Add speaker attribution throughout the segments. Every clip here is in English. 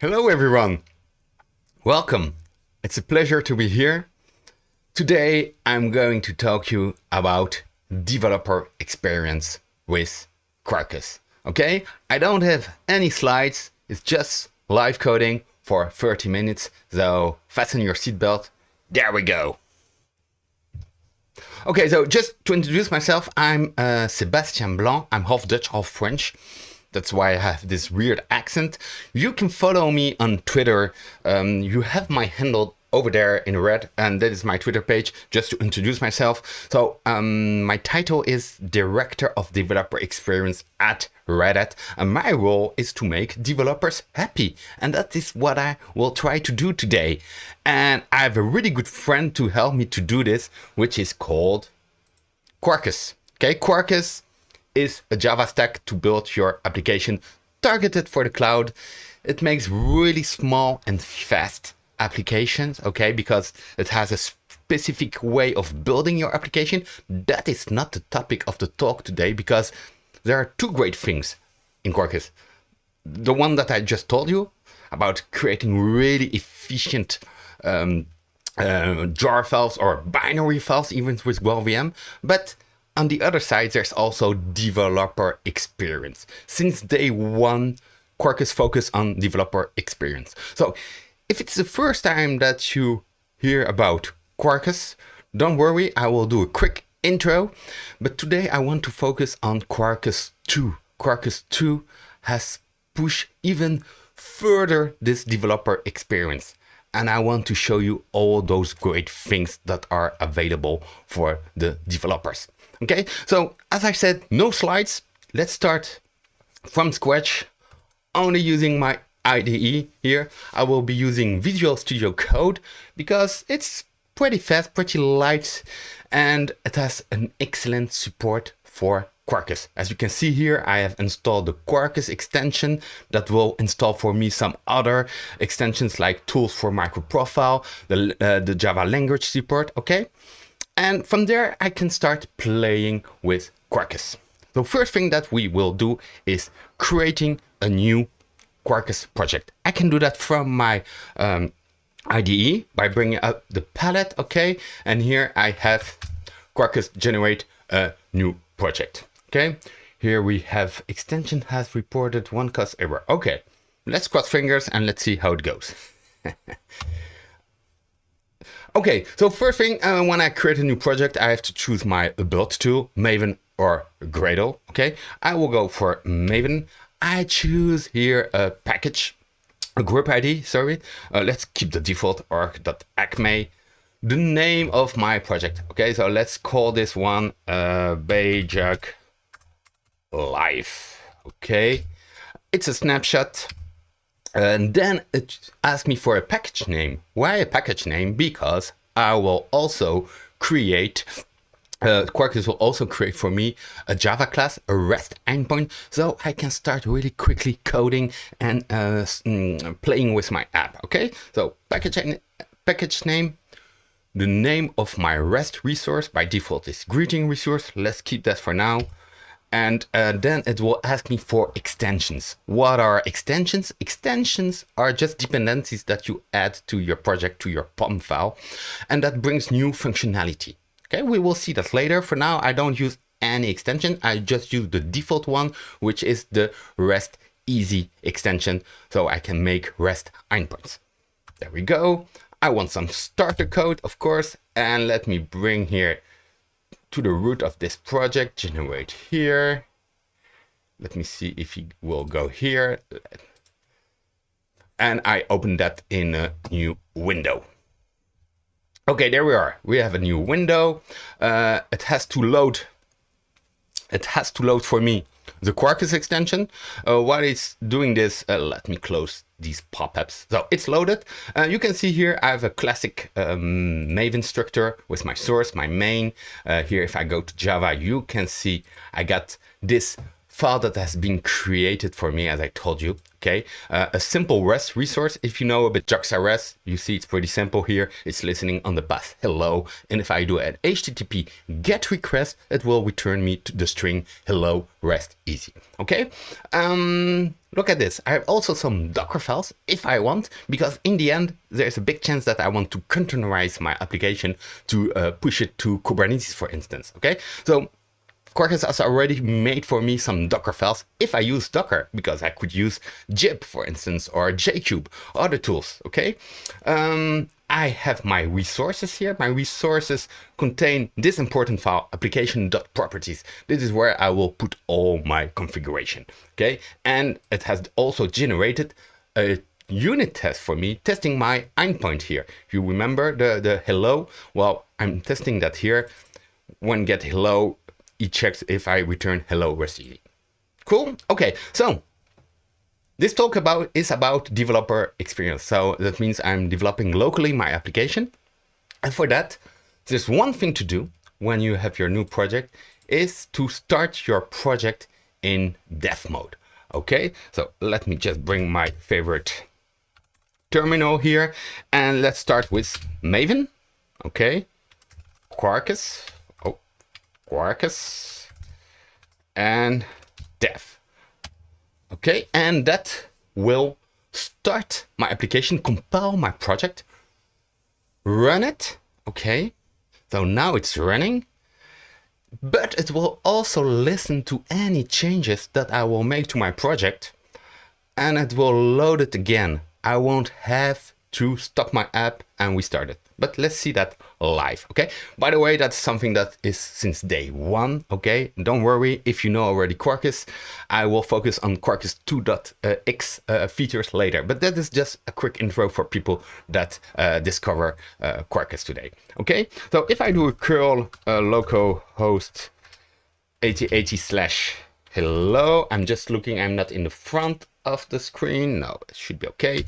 Speaker 1: Hello everyone, welcome. It's a pleasure to be here. Today I'm going to talk to you about developer experience with Quarkus. Okay, I don't have any slides, it's just live coding for 30 minutes, so fasten your seatbelt. There we go. Okay, so just to introduce myself, I'm Sebastien Blanc. I'm half Dutch, half French. That's why I have this weird accent. You can follow me on Twitter. You have my handle over there in red, and that is my Twitter page, just to introduce myself. So my title is Director of Developer Experience at Red Hat, and my role is to make developers happy. And that is what I will try to do today. And I have a really good friend to help me to do this, which is called Quarkus. Okay, Quarkus is a Java stack to build your application targeted for the cloud. It makes really small and fast applications, okay, because it has a specific way of building your application. That is not the topic of the talk today, because there are two great things in Quarkus. The one that I just told you about creating really efficient jar files or binary files, even with GraalVM, but on the other side, there's also developer experience. Since day one, Quarkus focus on developer experience. So if it's the first time that you hear about Quarkus, don't worry, I will do a quick intro. But today I want to focus on Quarkus 2. Quarkus 2 has pushed even further this developer experience. And I want to show you all those great things that are available for the developers. Okay, so as I said, no slides. Let's start from scratch, only using my IDE here. I will be using Visual Studio Code because it's pretty fast, pretty light, and it has an excellent support for Quarkus. As you can see here, I have installed the Quarkus extension that will install for me some other extensions like tools for microprofile, the Java language support, okay? And from there, I can start playing with Quarkus. So first thing that we will do is creating a new Quarkus project. I can do that from my IDE by bringing up the palette, okay? And here I have Quarkus generate a new project, okay? Here we have extension has reported one cause error. Okay, let's cross fingers and let's see how it goes. Okay, so first thing, when I create a new project, I have to choose my build tool, Maven or Gradle, okay? I will go for Maven. I choose here a package, a group ID, sorry. Let's keep the default org.acme. The name of my project, okay? So let's call this one Bayjag Live, okay? It's a snapshot. And then it asks me for a package name. Why a package name? Because I will also create, Quarkus will also create for me a Java class, a REST endpoint, so I can start really quickly coding and playing with my app, okay? So package name, the name of my REST resource, by default is greeting resource. Let's keep that for now. And then it will ask me for extensions. What are extensions? Extensions are just dependencies that you add to your project, to your POM file, and that brings new functionality. Okay, we will see that later. For now, I don't use any extension. I just use the default one, which is the REST easy extension, so I can make REST endpoints. There we go. I want some starter code, of course, and let me bring here to the root of this project, generate here. Let me see if he will go here. And I open that in a new window. Okay, there we are. We have a new window. It has to load for me the Quarkus extension. While it's doing this, let me close these pop-ups. So it's loaded. You can see here I have a classic Maven structure with my source, my main. Here, if I go to Java, you can see I got this file that has been created for me, as I told you, Okay, a simple REST resource. If you know a bit JAXA REST, you see it's pretty simple here. It's listening on the path hello, and if I do an HTTP GET request, it will return me to the string hello REST easy. Okay, look at this. I have also some Docker files if I want, because in the end there's a big chance that I want to containerize my application to push it to Kubernetes, for instance. Okay, so Quarkus has already made for me some Docker files if I use Docker, because I could use Jib, for instance, or JCube, other tools, okay? I have my resources here. My resources contain this important file, application.properties. This is where I will put all my configuration, okay? And it has also generated a unit test for me, testing my endpoint here. If you remember the hello, well, I'm testing that here. When get hello, it checks if I return hello REST easy. Cool. Okay, so this talk is about developer experience. So that means I'm developing locally my application. And for that, there's one thing to do when you have your new project is to start your project in dev mode. Okay, so let me just bring my favorite terminal here and let's start with Maven. Okay, Quarkus. Quarkus and dev. Okay, and that will start my application, compile my project, run it. Okay, so now it's running, but it will also listen to any changes that I will make to my project, and it will load it again. I won't have to stop my app and restart it. But let's see that live, okay? By the way, that's something that is since day one, okay? Don't worry, if you know already Quarkus, I will focus on Quarkus 2.x features later. But that is just a quick intro for people that discover Quarkus today, okay? So if I do a curl localhost 8080/hello, I'm just looking, I'm not in the front of the screen. No, it should be okay.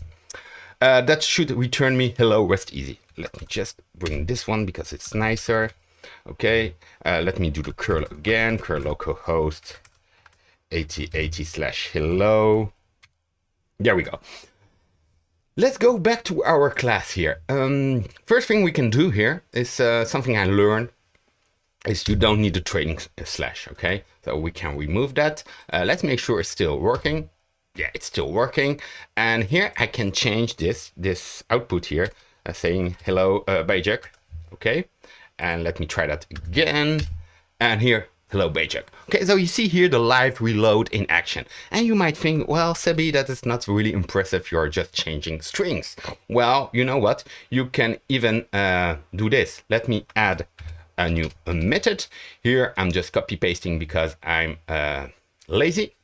Speaker 1: That should return me hello REST easy. Let me just bring this one because it's nicer. Okay, let me do the curl again, curl localhost 8080/hello. There we go. Let's go back to our class here. First thing we can do here is something I learned is you don't need the trailing slash, okay? So we can remove that. Let's make sure it's still working. Yeah, it's still working. And here I can change this output here, saying hello Bajak, okay? And let me try that again. And here, hello Bajak. Okay, so you see here the live reload in action. And you might think, well, Sebi, that is not really impressive. You're just changing strings. Well, you know what? You can even do this. Let me add a new method. Here, I'm just copy pasting because I'm lazy.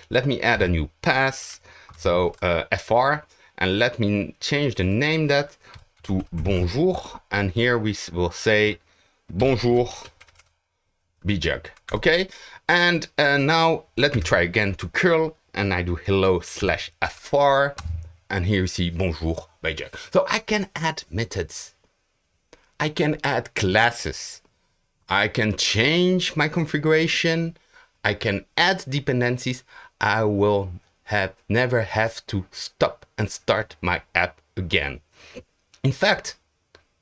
Speaker 1: Let me add a new pass, so fr, and let me change the name that to bonjour, and here we will say bonjour Bijak, okay? And now let me try again to curl, and I do hello/fr, and here you see bonjour Bijak. So I can add methods, I can add classes, I can change my configuration, I can add dependencies. I will never have to stop and start my app again. In fact,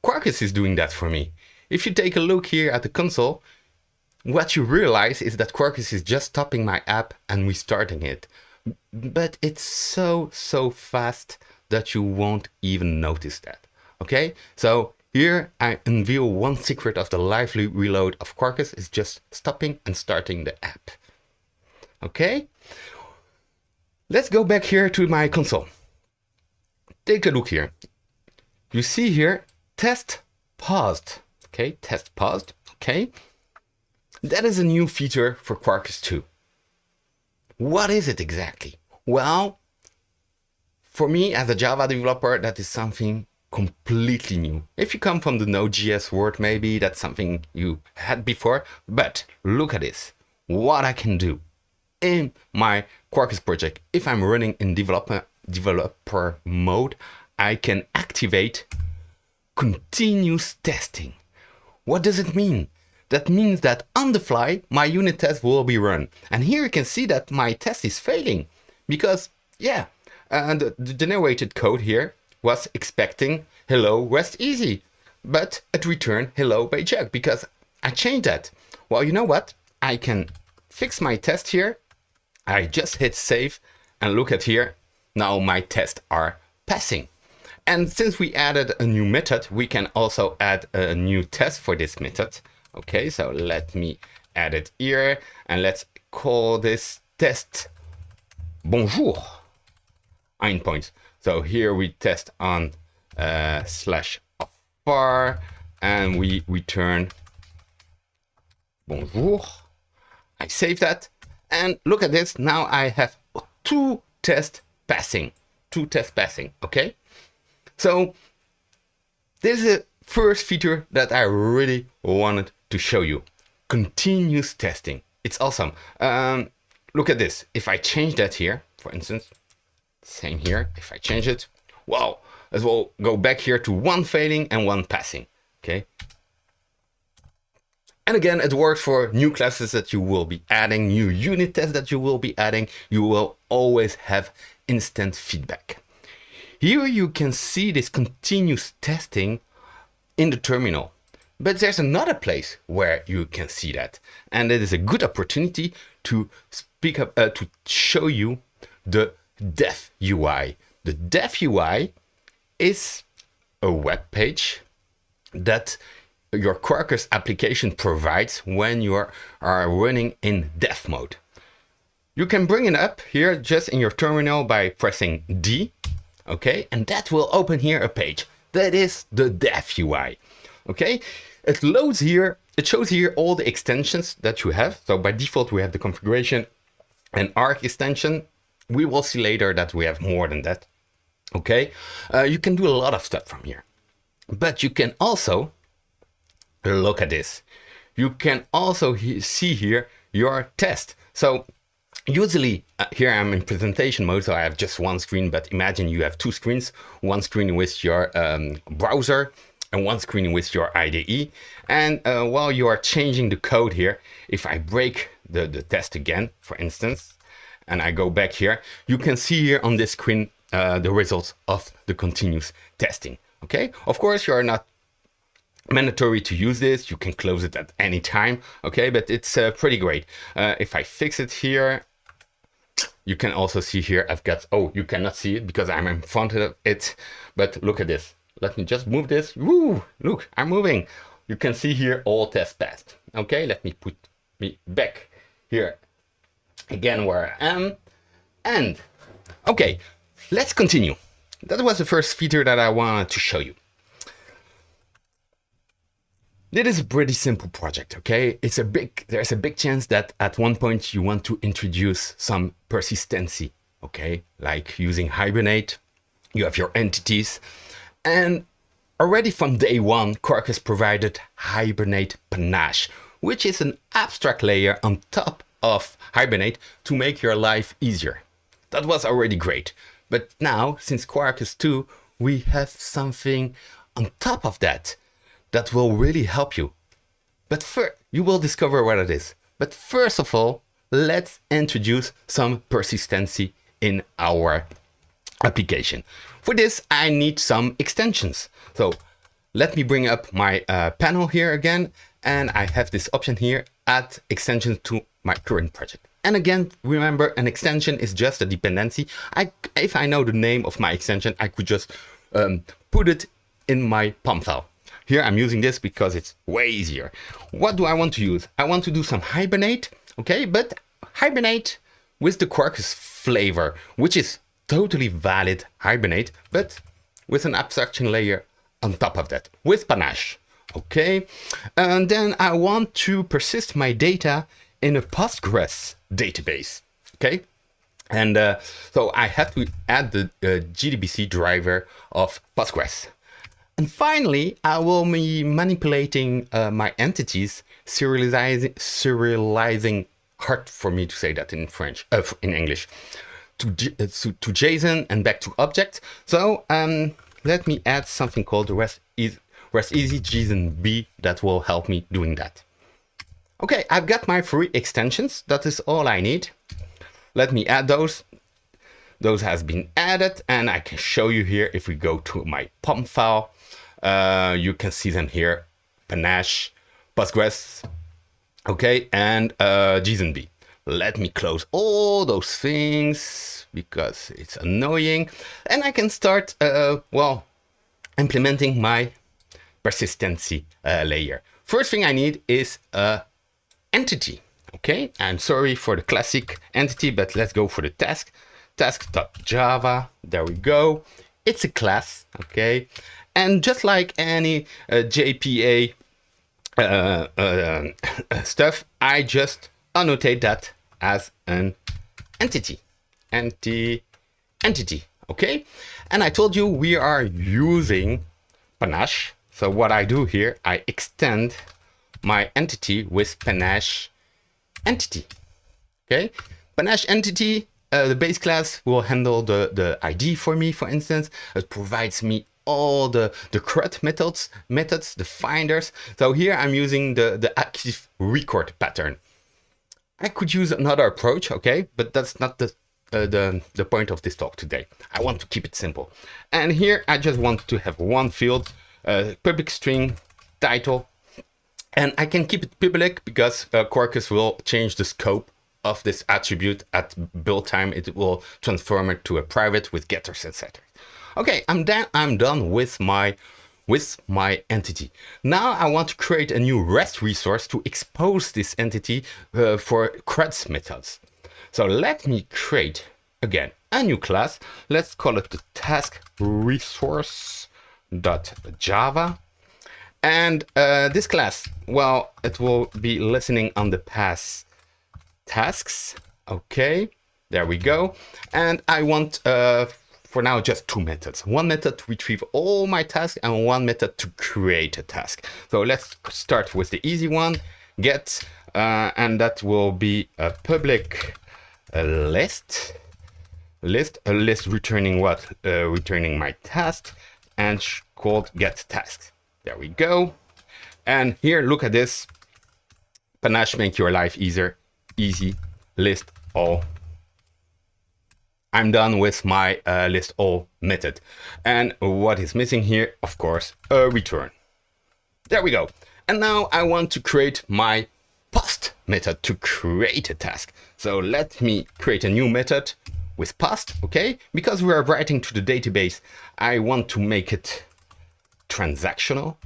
Speaker 1: Quarkus is doing that for me. If you take a look here at the console, what you realize is that Quarkus is just stopping my app and restarting it. But it's so fast that you won't even notice that. Okay, so here I unveil one secret of the lively reload of Quarkus is just stopping and starting the app. Okay, let's go back here to my console. Take a look here. You see here, test paused. Okay, test paused. Okay, that is a new feature for Quarkus 2. What is it exactly? Well, for me as a Java developer, that is something completely new. If you come from the Node.js world, maybe that's something you had before, but look at this. What I can do in my Quarkus project, if I'm running in developer mode, I can activate continuous testing. What does it mean? That means that on the fly, my unit test will be run. And here you can see that my test is failing because, yeah, the generated code here was expecting hello rest easy, but it returned hello by Jack because I changed that. Well, you know what? I can fix my test here. I just hit save and look at here. Now my tests are passing. And since we added a new method, we can also add a new test for this method. Okay, so let me add it here and let's call this test bonjour. Endpoint. So here we test on /var and we return bonjour. I save that and look at this. Now I have two tests passing. Okay. So this is the first feature that I really wanted to show you. Continuous testing. It's awesome. Look at this. If I change that here, for instance, same here. If I change it, wow, as well go back here to one failing and one passing. Okay. And again, it works for new classes that you will be adding, new unit tests that you will be adding. You will always have instant feedback. Here you can see this continuous testing in the terminal. But there's another place where you can see that. And it is a good opportunity to speak up, to show you the Dev UI. The Dev UI is a web page that your Quarkus application provides when you are running in dev mode. You can bring it up here just in your terminal by pressing D, okay, and that will open here a page. That is the Dev UI, okay. It loads here, it shows here all the extensions that you have. So by default, we have the configuration and arc extension. We will see later that we have more than that, okay. You can do a lot of stuff from here, but you can also look at this. You can also see here your test. So usually here I'm in presentation mode, so I have just one screen, but imagine you have two screens, one screen with your browser and one screen with your IDE. And while you are changing the code here, if I break the test again, for instance, and I go back here, you can see here on this screen the results of the continuous testing. Okay, of course, you are not mandatory to use this. You can close it at any time. Okay, but it's pretty great. If I fix it here, you can also see here I've got, oh, you cannot see it because I'm in front of it, but look at this. Let me just move this. Woo, look, I'm moving. You can see here all tests passed. Okay, let me put me back here again where I am. And okay, let's continue. That was the first feature that I wanted to show you. It is a pretty simple project, okay? There's a big chance that at one point you want to introduce some persistency, okay? Like using Hibernate, you have your entities, and already from day one, Quarkus provided Hibernate Panache, which is an abstract layer on top of Hibernate to make your life easier. That was already great. But now, since Quarkus 2, we have something on top of that that will really help you. But first, you will discover what it is. But first of all, let's introduce some persistency in our application. For this, I need some extensions. So let me bring up my panel here again. And I have this option here, add extensions to my current project. And again, remember, an extension is just a dependency. If I know the name of my extension, I could just put it in my POM file. Here I'm using this because it's way easier. What do I want to use? I want to do some Hibernate, okay? But Hibernate with the Quarkus flavor, which is totally valid Hibernate, but with an abstraction layer on top of that, with Panache, okay? And then I want to persist my data in a Postgres database, okay? And so I have to add the JDBC driver of Postgres. And finally, I will be manipulating my entities, serializing, hard for me to say that in French, in English, to JSON and back to object. So let me add something called REST Easy JSON B that will help me doing that. Okay, I've got my 3 extensions. That is all I need. Let me add those. those has been added, and I can show you here. If we go to my POM file, you can see them here: Panache, Postgres, okay, and JSONB. Let me close all those things because it's annoying, and I can start, well, implementing my persistency layer. First thing I need is a entity. Okay, I'm sorry for the classic entity, but let's go for the task. Task.java, there we go. It's a class, okay? And just like any JPA stuff, I just annotate that as an entity. Entity, okay? And I told you we are using Panache. So what I do here, I extend my entity with Panache entity. Okay, Panache entity, the base class will handle the ID for me, for instance. It provides me all the CRUD methods, the finders. So here I'm using the active record pattern. I could use another approach, okay, but that's not the point of this talk today. I want to keep it simple. And here I just want to have one field, public string title. And I can keep it public because Quarkus will change the scope of this attribute at build time. It will transform it to a private with getters, etc. Okay, I'm done with my entity. Now I want to create a new REST resource to expose this entity for CRUD methods. So let me create again a new class. Let's call it the task resource.java. And this class, well, it will be listening on the pass tasks. Okay, there we go. And I want, for now, just two methods. One method to retrieve all my tasks and one method to create a task. So let's start with the easy one, get, and that will be a public list returning what? Returning my task and called get task. There we go. And here, look at this. Panache make your life easier. Easy. List all. I'm done with my list all method. And what is missing here? Of course, a return. There we go. And now I want to create my post method to create a task. So let me create a new method with post, okay? Because we are writing to the database, I want to make it transactional,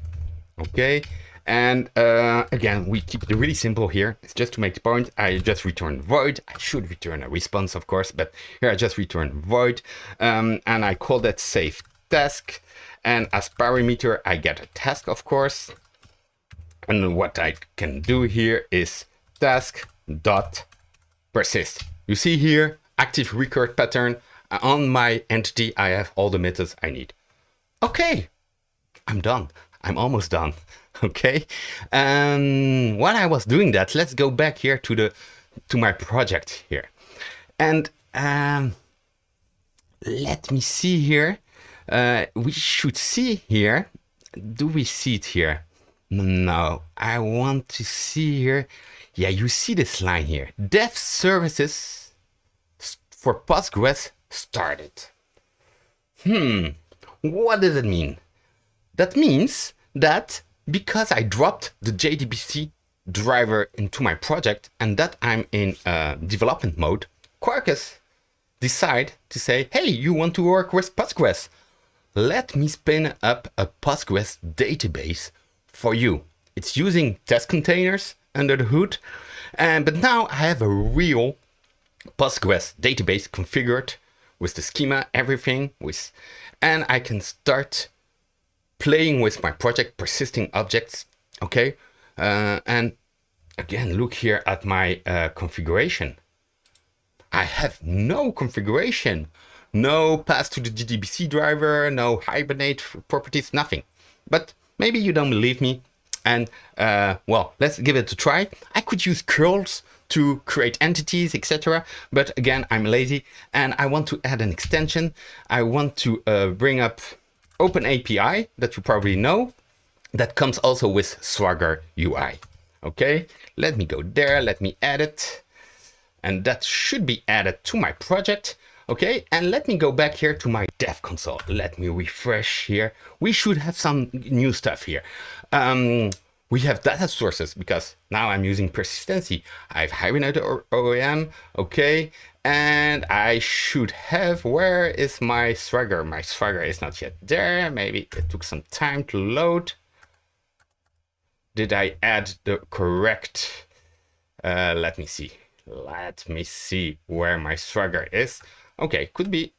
Speaker 1: okay? And again, we keep it really simple here. It's just to make the point. I just return void. I should return a response, of course, but here I just return void. And I call that save task. And as parameter, I get a task, of course. And what I can do here is task.persist. You see here, active record pattern. On my entity, I have all the methods I need. Okay. I'm done. I'm almost done. Okay. While I was doing that, let's go back here to my project here. And let me see here. We should see here. Do we see it here? No, I want to see here. Yeah, you see this line here. Dev services for Postgres started. What does it mean? That means that because I dropped the JDBC driver into my project and that I'm in development mode, Quarkus decide to say, hey, you want to work with Postgres? Let me spin up a Postgres database for you. It's using test containers under the hood, but now I have a real Postgres database configured with the schema, everything, and I can start playing with my project persisting objects, okay? And again, look here at my configuration. I have no configuration, no path to the JDBC driver, no Hibernate properties, nothing. But maybe you don't believe me. And well, let's give it a try. I could use curls to create entities, etc. But again, I'm lazy and I want to add an extension. I want to bring up OpenAPI that you probably know, that comes also with Swagger UI. Okay, let me go there, let me add it. And that should be added to my project. Okay, and let me go back here to my dev console. Let me refresh here. We should have some new stuff here. We have data sources because now I'm using persistency. I've hibernated OEM, okay, and I should have, where is my Swagger? My Swagger is not yet there. Maybe it took some time to load. Did I add the correct, let me see. Let me see where my Swagger is. Okay, could be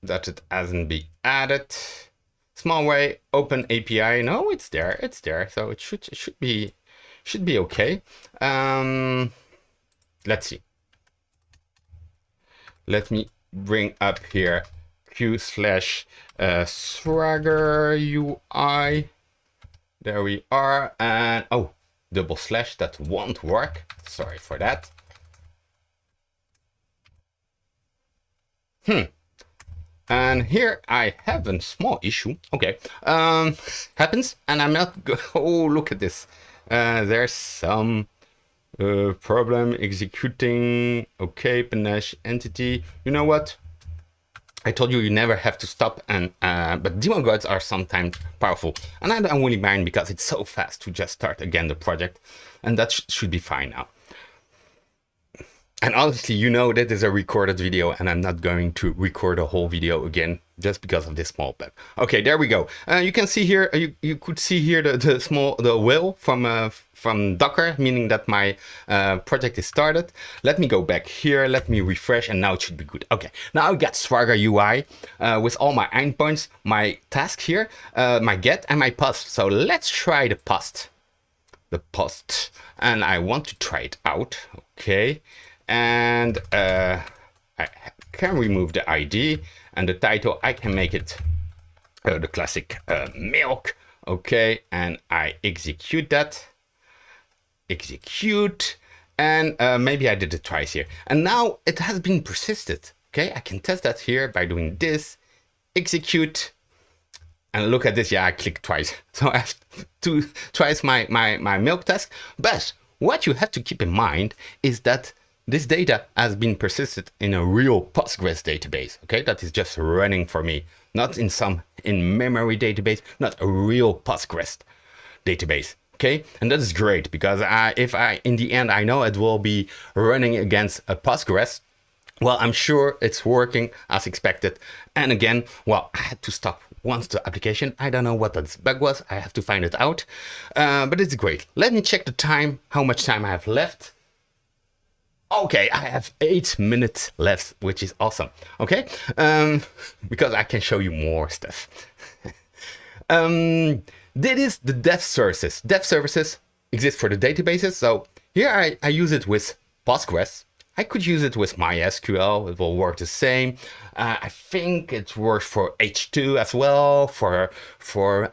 Speaker 1: that it hasn't been added. Small way, open API. No, it's there. It's there. So it should be okay. Let's see. Let me bring up here q/swagger UI. There we are. And oh, double slash, that won't work. Sorry for that. And here I have a small issue. Okay, happens, and I'm not. Oh, look at this. There's some problem executing. Okay, panache entity. You know what? I told you never have to stop, and but daemon gods are sometimes powerful, and I don't really mind because it's so fast to just start again the project, and that should be fine now. And honestly, you know that is a recorded video, and I'm not going to record a whole video again just because of this small bug. Okay, there we go. You can see here, you could see here the whale from Docker, meaning that my project is started. Let me go back here. Let me refresh, and now it should be good. Okay, now I got Swagger UI with all my endpoints, my task here, my get, and my post. So let's try the post. And I want to try it out. Okay. And I can remove the ID, and the title, I can make it the classic milk. Okay, and I execute that. Execute, and maybe I did it twice here. And now it has been persisted. Okay, I can test that here by doing this. Execute, and look at this. Yeah, I clicked twice. So I have to twice my milk task. But what you have to keep in mind is that this data has been persisted in a real Postgres database, okay? That is just running for me, not in some in-memory database, not a real Postgres database, okay? And that is great because if in the end, I know it will be running against a Postgres, well, I'm sure it's working as expected. And again, well, I had to stop once the application. I don't know what that bug was. I have to find it out, but it's great. Let me check the time, how much time I have left. Okay, I have 8 minutes left, which is awesome. Okay, because I can show you more stuff. That is the dev services. Dev services exist for the databases. So here I use it with Postgres. I could use it with MySQL. It will work the same. I think it works for H2 as well. For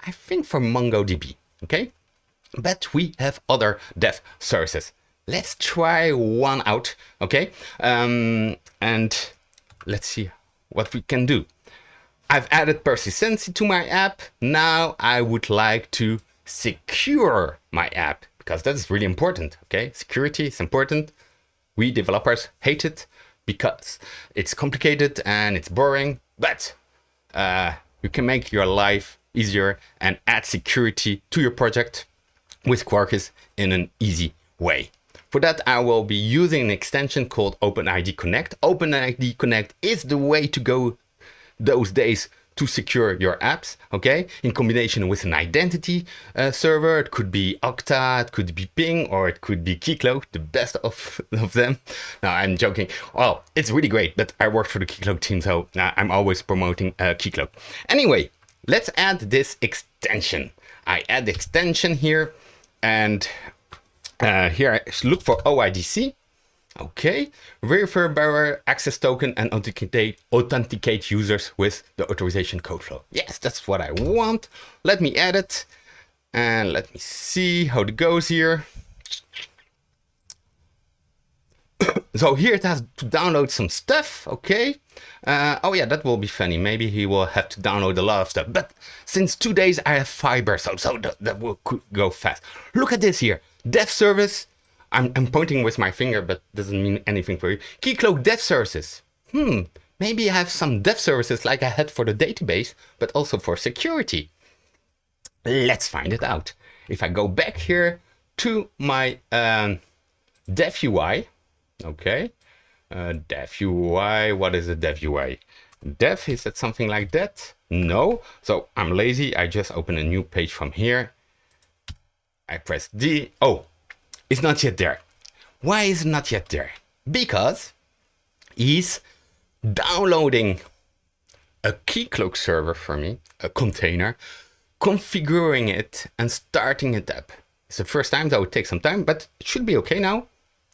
Speaker 1: I think for MongoDB. Okay, but we have other dev services. Let's try one out, okay? And let's see what we can do. I've added persistency to my app. Now I would like to secure my app because that's really important, okay? Security is important. We developers hate it because it's complicated and it's boring, but you can make your life easier and add security to your project with Quarkus in an easy way. For that, I will be using an extension called OpenID Connect. OpenID Connect is the way to go those days to secure your apps, okay? In combination with an identity server. It could be Okta, it could be Ping, or it could be Keycloak, the best of them. No, I'm joking. Well, it's really great, but I work for the Keycloak team, so I'm always promoting Keycloak. Anyway, let's add this extension. I add the extension here, and here I look for OIDC. Okay, verify bearer access token and authenticate users with the authorization code flow. Yes, that's what I want. Let me add it and let me see how it goes here. So here it has to download some stuff. Okay. Oh yeah, that will be funny. Maybe he will have to download a lot of stuff. But since 2 days I have fiber, so that will go fast. Look at this here. Dev service. I'm pointing with my finger, but doesn't mean anything for you. Keycloak dev services. Maybe I have some dev services like I had for the database, but also for security. Let's find it out. If I go back here to my dev UI, okay, dev UI, what is a dev UI? Dev, is that something like that? No. So I'm lazy. I just open a new page from here. I press D. Oh, it's not yet there. Why is it not yet there? Because he's downloading a Keycloak server for me, a container, configuring it and starting it up. It's the first time, that would take some time, but it should be okay now.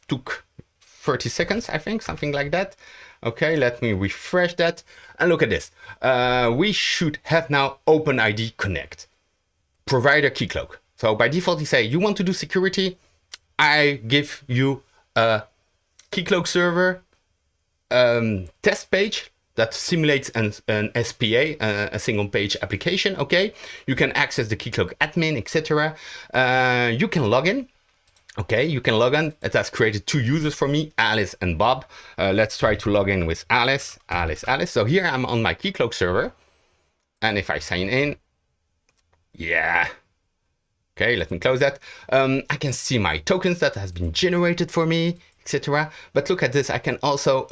Speaker 1: Took 30 seconds, I think, something like that. Okay, let me refresh that. And look at this. We should have now OpenID Connect. Provider Keycloak. So by default, you say, you want to do security? I give you a Keycloak server test page that simulates an SPA, a single page application. Okay, you can access the Keycloak admin, etc. You can log in. Okay, you can log in. It has created 2 users for me, Alice and Bob. Let's try to log in with Alice. So here I'm on my Keycloak server. And if I sign in, yeah. Okay, let me close that. I can see my tokens that has been generated for me, etc. But look at this. I can also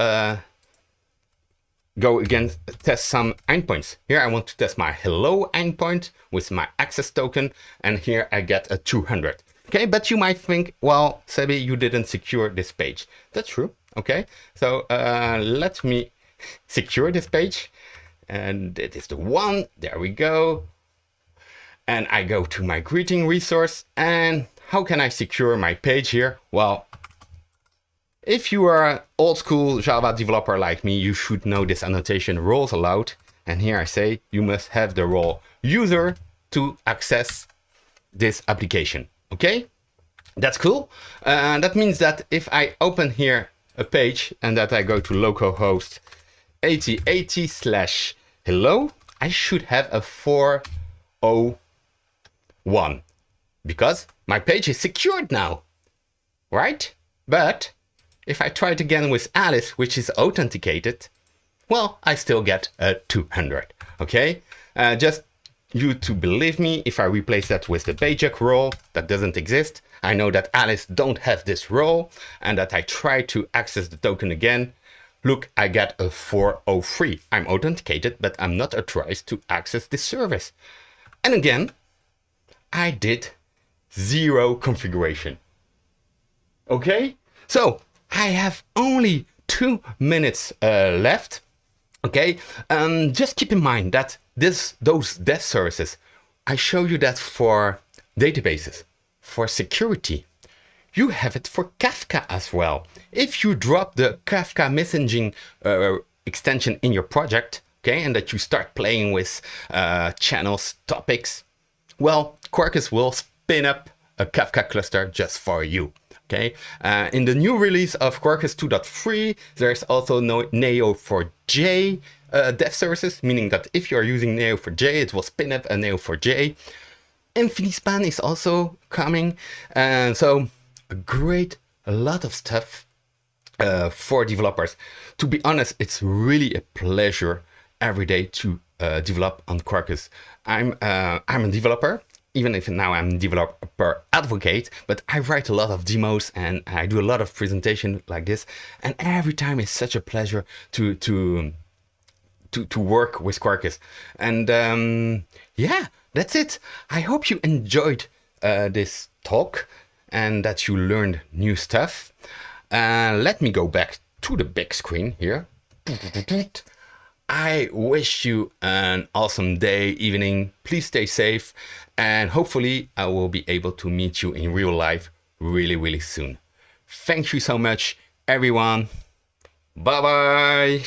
Speaker 1: go again, test some endpoints. Here I want to test my hello endpoint with my access token. And here I get a 200. Okay, but you might think, well, Sebi, you didn't secure this page. That's true. Okay, so let me secure this page. And it is the one. There we go. And I go to my greeting resource. And how can I secure my page here? Well, if you are an old school Java developer like me, you should know this annotation, roles allowed. And here I say you must have the role user to access this application. Okay, that's cool. That means that if I open here a page and that I go to localhost 8080/hello, I should have a 401 because my page is secured now, right? But if I try it again with Alice, which is authenticated, well, I still get a 200. Okay, just you to believe me, if I replace that with the paycheck role that doesn't exist, I know that Alice don't have this role and that I try to access the token again. Look, I get a 403. I'm authenticated, but I'm not authorized to access this service. And again, I did 0 configuration. Okay, so I have only 2 minutes left. Okay, just keep in mind that those dev services, I show you that for databases, for security. You have it for Kafka as well. If you drop the Kafka messaging extension in your project, okay, and that you start playing with channels, topics, well, Quarkus will spin up a Kafka cluster just for you. Okay, in the new release of Quarkus 2.3, there's also no Neo4j dev services, meaning that if you are using Neo4j, it will spin up a Neo4j. InfiniSpan is also coming, and so a lot of stuff for developers. To be honest, it's really a pleasure every day to develop on Quarkus. I'm a developer. Even if now I'm a developer advocate, but I write a lot of demos and I do a lot of presentation like this. And every time it's such a pleasure to work with Quarkus. And yeah, that's it. I hope you enjoyed this talk and that you learned new stuff. Let me go back to the big screen here. I wish you an awesome day, evening. Please stay safe. And hopefully I will be able to meet you in real life really, really soon. Thank you so much, everyone. Bye-bye.